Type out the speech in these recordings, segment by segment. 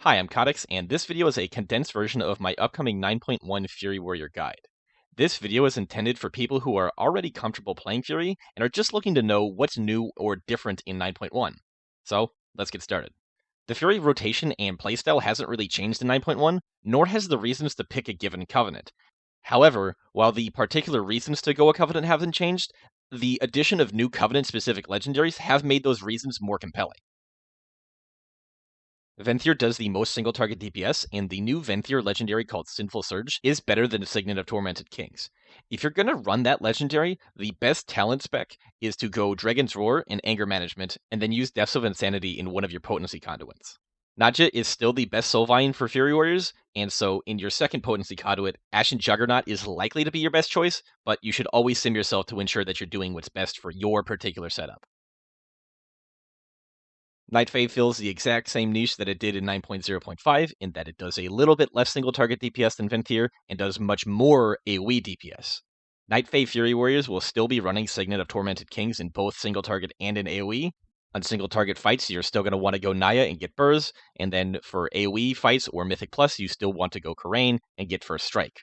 Hi, I'm Cautex, and this video is a condensed version of my upcoming 9.1 Fury Warrior guide. This video is intended for people who are already comfortable playing Fury and are just looking to know what's new or different in 9.1. So, let's get started. The Fury rotation and playstyle hasn't really changed in 9.1, nor has the reasons to pick a given covenant. However, while the particular reasons to go a covenant haven't changed, the addition of new covenant-specific legendaries have made those reasons more compelling. Venthyr does the most single target DPS, and the new Venthyr legendary called Sinful Surge is better than the Signet of Tormented Kings. If you're gonna run that legendary, the best talent spec is to go Dragon's Roar and Anger Management, and then use Depths of Insanity in one of your potency conduits. Nadja is still the best Soulvine for Fury Warriors, and so in your second potency conduit, Ashen Juggernaut is likely to be your best choice, but you should always sim yourself to ensure that you're doing what's best for your particular setup. Night Fae fills the exact same niche that it did in 9.0.5 in that it does a little bit less single target DPS than Venthyr and does much more AoE DPS. Night Fae Fury Warriors will still be running Signet of Tormented Kings in both single target and in AoE. On single target fights, you're still going to want to go Naya and get Burrs, and then for AoE fights or Mythic Plus, you still want to go Karain and get First Strike.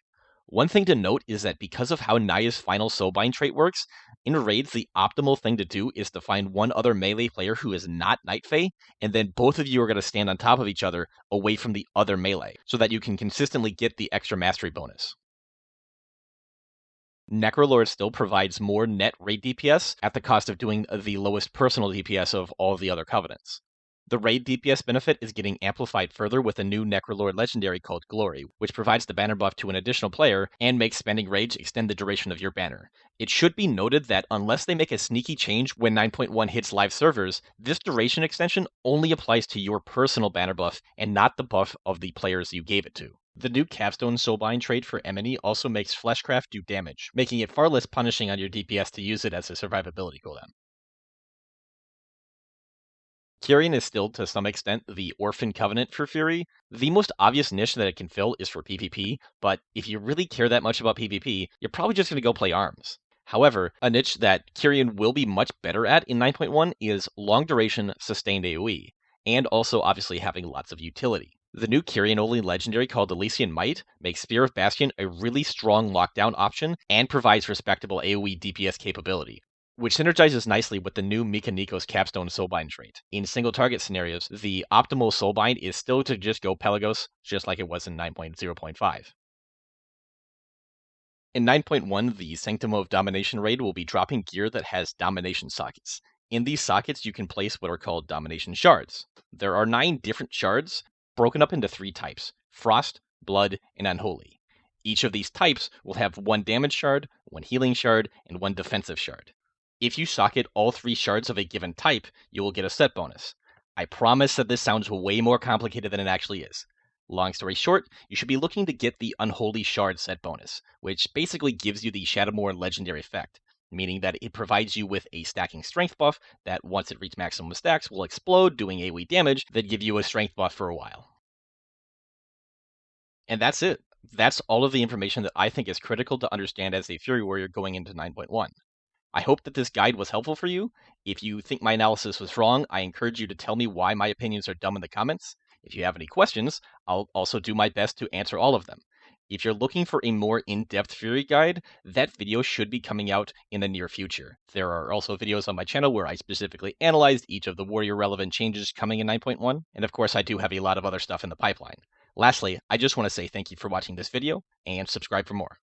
One thing to note is that because of how Naya's final Soulbind trait works, in raids, the optimal thing to do is to find one other melee player who is not Night Fae, and then both of you are going to stand on top of each other away from the other melee, so that you can consistently get the extra mastery bonus. Necrolord still provides more net raid DPS at the cost of doing the lowest personal DPS of all of the other covenants. The raid DPS benefit is getting amplified further with a new Necrolord legendary called Glory, which provides the banner buff to an additional player and makes spending rage extend the duration of your banner. It should be noted that unless they make a sneaky change when 9.1 hits live servers, this duration extension only applies to your personal banner buff and not the buff of the players you gave it to. The new Capstone Soulbind trait for Emily also makes Fleshcraft do damage, making it far less punishing on your DPS to use it as a survivability cooldown. Kyrian is still, to some extent, the Orphan Covenant for Fury. The most obvious niche that it can fill is for PvP, but if you really care that much about PvP, you're probably just going to go play ARMS. However, a niche that Kyrian will be much better at in 9.1 is long duration, sustained AoE, and also obviously having lots of utility. The new Kyrian-only legendary called Elysian Might makes Spear of Bastion a really strong lockdown option and provides respectable AoE DPS capability, which synergizes nicely with the new Mika Nikos Capstone Soulbind trait. In single target scenarios, the optimal Soulbind is still to just go Pelagos, just like it was in 9.0.5. In 9.1, the Sanctum of Domination raid will be dropping gear that has domination sockets. In these sockets, you can place what are called Domination Shards. There are 9 different shards, broken up into 3 types: Frost, Blood, and Unholy. Each of these types will have 1 damage shard, 1 healing shard, and 1 defensive shard. If you socket all 3 shards of a given type, you will get a set bonus. I promise that this sounds way more complicated than it actually is. Long story short, you should be looking to get the Unholy Shard set bonus, which basically gives you the Shadowmoor legendary effect, meaning that it provides you with a stacking strength buff that once it reaches maximum stacks will explode, doing AoE damage that give you a strength buff for a while. And that's it. That's all of the information that I think is critical to understand as a Fury Warrior going into 9.1. I hope that this guide was helpful for you. If you think my analysis was wrong, I encourage you to tell me why my opinions are dumb in the comments. If you have any questions, I'll also do my best to answer all of them. If you're looking for a more in-depth Fury guide, that video should be coming out in the near future. There are also videos on my channel where I specifically analyzed each of the Warrior-relevant changes coming in 9.1, and of course I do have a lot of other stuff in the pipeline. Lastly, I just want to say thank you for watching this video, and subscribe for more.